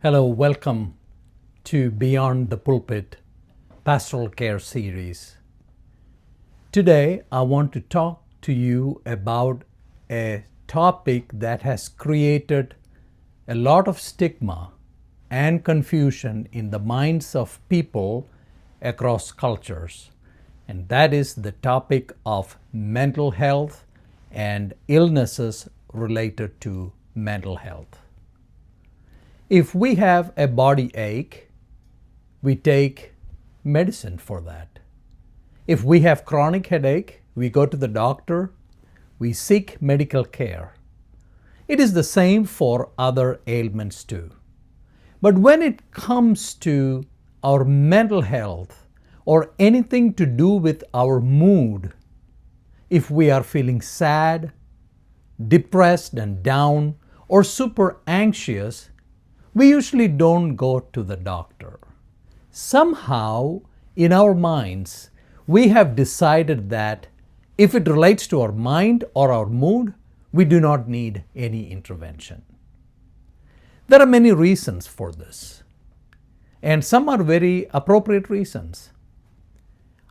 Hello, welcome to Beyond the Pulpit Pastoral Care Series. Today, I want to talk to you about a topic that has created a lot of stigma and confusion in the minds of people across cultures, and that is the topic of mental health and illnesses related to mental health. If we have a body ache, we take medicine for that. If we have chronic headache, we go to the doctor, we seek medical care. It is the same for other ailments too. But when it comes to our mental health or anything to do with our mood, if we are feeling sad, depressed and down, or super anxious, we usually don't go to the doctor. Somehow, in our minds, we have decided that if it relates to our mind or our mood, we do not need any intervention. There are many reasons for this, and some are very appropriate reasons.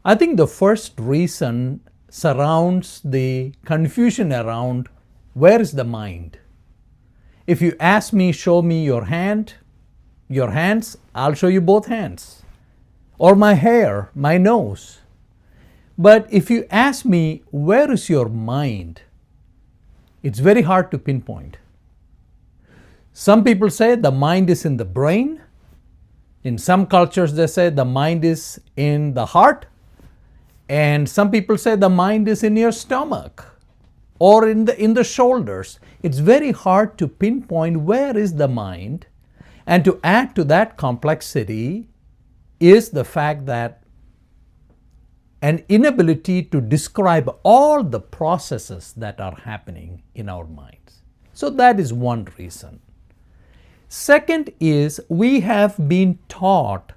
I think the first reason surrounds the confusion around where is the mind. If you ask me, show me your hands, I'll show you both hands. Or my hair, my nose. But if you ask me, where is your mind? It's very hard to pinpoint. Some people say the mind is in the brain. In some cultures, they say the mind is in the heart. And some people say the mind is in your stomach or in the shoulders. It's very hard to pinpoint where is the mind, and to add to that complexity is the fact that an inability to describe all the processes that are happening in our minds. So that is one reason. Second is we have been taught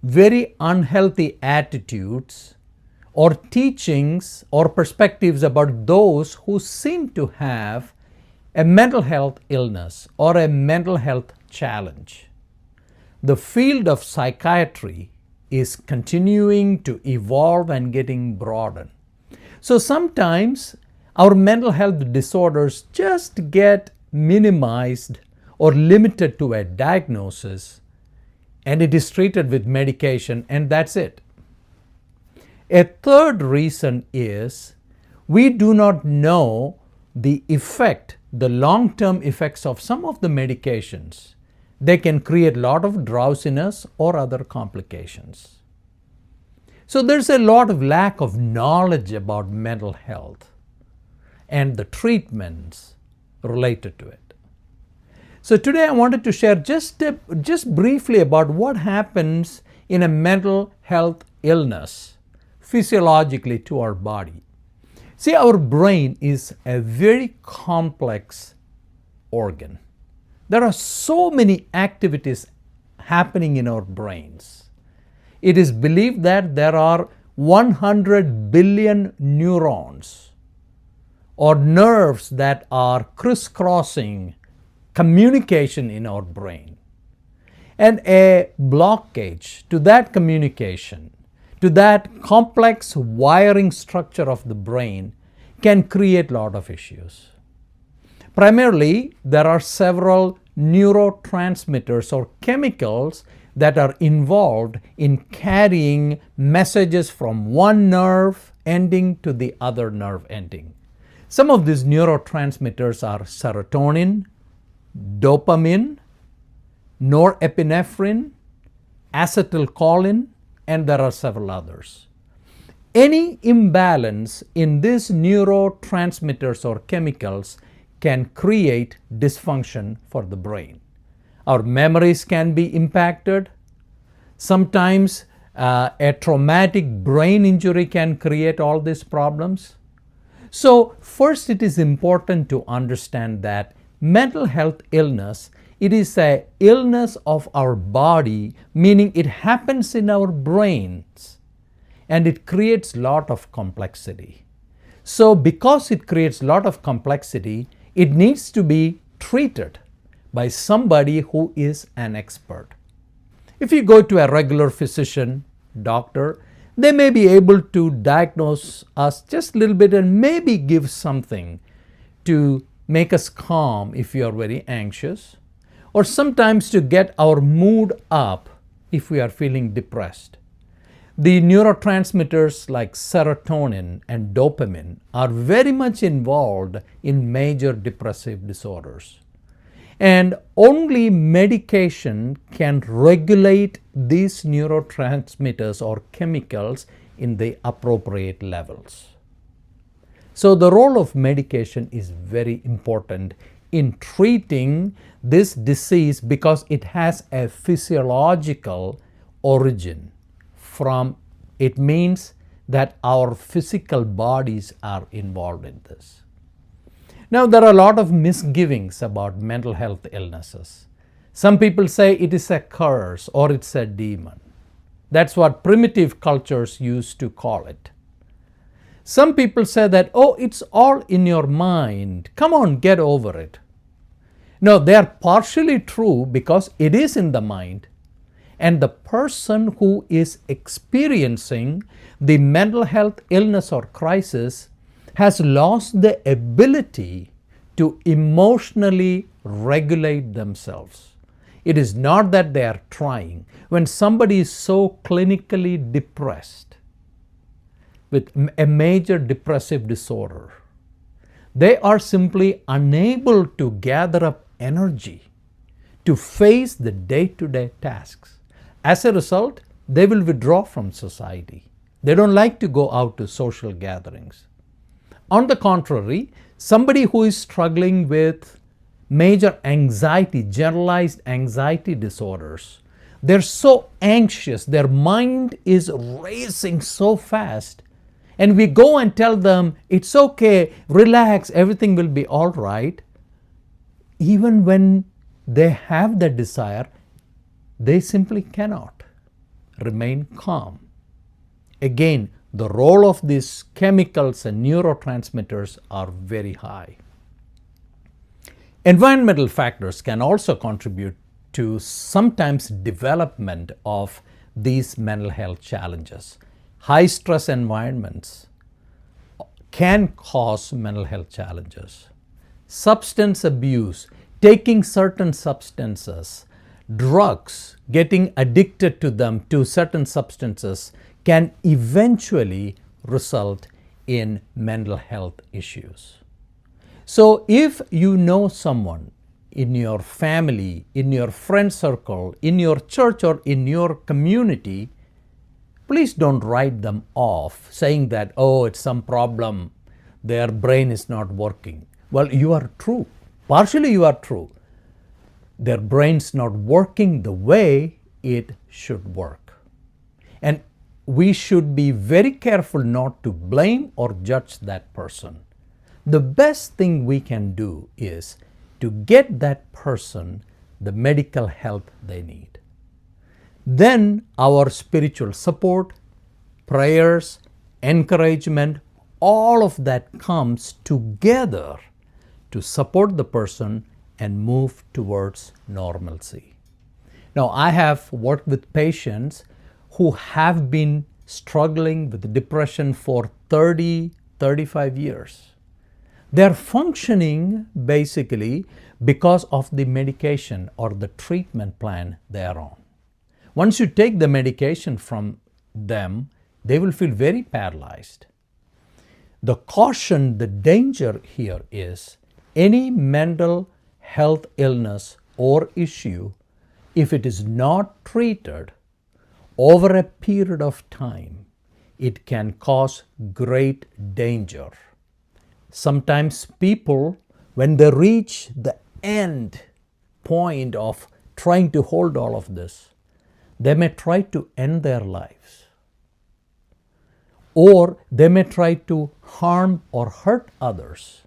very unhealthy attitudes or teachings or perspectives about those who seem to have a mental health illness or a mental health challenge. The field of psychiatry is continuing to evolve and getting broadened. So sometimes our mental health disorders just get minimized or limited to a diagnosis, and it is treated with medication, and that's it. A third reason is we do not know the long-term effects of some of the medications. They can create a lot of drowsiness or other complications. So there's a lot of lack of knowledge about mental health and the treatments related to it. So today I wanted to share just briefly about what happens in a mental health illness physiologically to our body. See, our brain is a very complex organ. There are so many activities happening in our brains. It is believed that there are 100 billion neurons or nerves that are crisscrossing communication in our brain. And a blockage to that communication, to that complex wiring structure of the brain, can create a lot of issues. Primarily, there are several neurotransmitters or chemicals that are involved in carrying messages from one nerve ending to the other nerve ending. Some of these neurotransmitters are serotonin, dopamine, norepinephrine, acetylcholine, and there are several others. Any imbalance in these neurotransmitters or chemicals can create dysfunction for the brain. Our memories can be impacted. Sometimes a traumatic brain injury can create all these problems. So first, it is important to understand that mental health illness, it is an illness of our body, meaning it happens in our brains and it creates a lot of complexity. So because it creates a lot of complexity, it needs to be treated by somebody who is an expert. If you go to a regular physician, doctor, they may be able to diagnose us just a little bit and maybe give something to make us calm if we are very anxious, or sometimes to get our mood up if we are feeling depressed. The neurotransmitters like serotonin and dopamine are very much involved in major depressive disorders. And only medication can regulate these neurotransmitters or chemicals in the appropriate levels. So the role of medication is very important in treating this disease because it has a physiological origin. It means that our physical bodies are involved in this. Now, there are a lot of misgivings about mental health illnesses. Some people say it is a curse or it's a demon. That's what primitive cultures used to call it. Some people say that, oh, it's all in your mind. Come on, get over it. No, they are partially true because it is in the mind. And the person who is experiencing the mental health illness or crisis has lost the ability to emotionally regulate themselves. It is not that they are trying. When somebody is so clinically depressed with a major depressive disorder, they are simply unable to gather up energy to face the day-to-day tasks. As a result, they will withdraw from society. They don't like to go out to social gatherings. On the contrary, somebody who is struggling with major anxiety, generalized anxiety disorders, they're so anxious, their mind is racing so fast, and we go and tell them, it's okay, relax, everything will be all right. Even when they have the desire, they simply cannot remain calm. Again, the role of these chemicals and neurotransmitters are very high. Environmental factors can also contribute to sometimes development of these mental health challenges. High stress environments can cause mental health challenges. Substance abuse, taking certain substances, drugs, getting addicted to them, to certain substances, can eventually result in mental health issues. So if you know someone in your family, in your friend circle, in your church or in your community, please don't write them off saying that, oh, it's some problem, their brain is not working. Well, you are true. Partially you are true. Their brain's not working the way it should work. And we should be very careful not to blame or judge that person. The best thing we can do is to get that person the medical help they need. Then our spiritual support, prayers, encouragement, all of that comes together to support the person and move towards normalcy. Now, I have worked with patients who have been struggling with depression for 30, 35 years. They're functioning basically because of the medication or the treatment plan they are on. Once you take the medication from them, they will feel very paralyzed. The caution, the danger here is any mental health illness or issue, if it is not treated over a period of time, it can cause great danger. Sometimes people, when they reach the end point of trying to hold all of this, they may try to end their lives. Or they may try to harm or hurt others.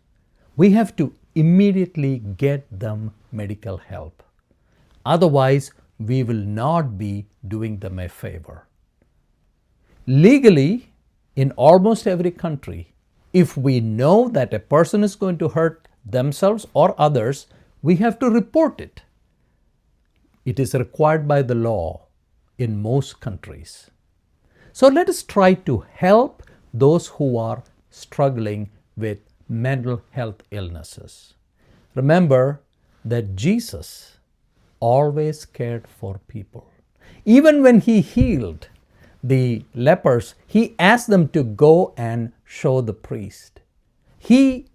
We have to immediately get them medical help. Otherwise, we will not be doing them a favor. Legally, in almost every country, if we know that a person is going to hurt themselves or others, we have to report it. It is required by the law in most countries. So let us try to help those who are struggling with mental health illnesses. Remember that Jesus always cared for people. Even when he healed the lepers, he asked them to go and show the priest. He,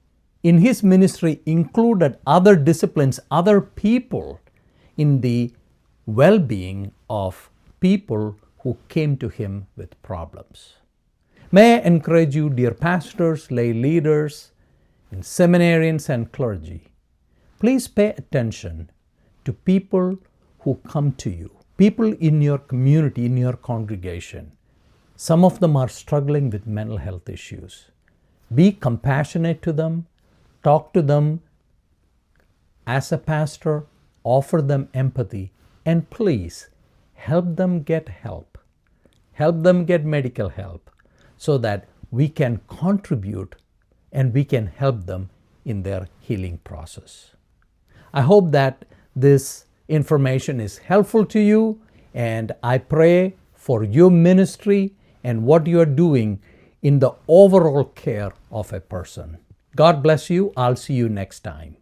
in his ministry, included other disciplines, other people in the well-being of people who came to him with problems. May I encourage you, dear pastors, lay leaders, and seminarians and clergy, please pay attention to people who come to you, people in your community, in your congregation. Some of them are struggling with mental health issues. Be compassionate to them, talk to them as a pastor, offer them empathy, and please help them get help. Help them get medical help so that we can contribute and we can help them in their healing process. I hope that this information is helpful to you, and I pray for your ministry and what you are doing in the overall care of a person. God bless you. I'll see you next time.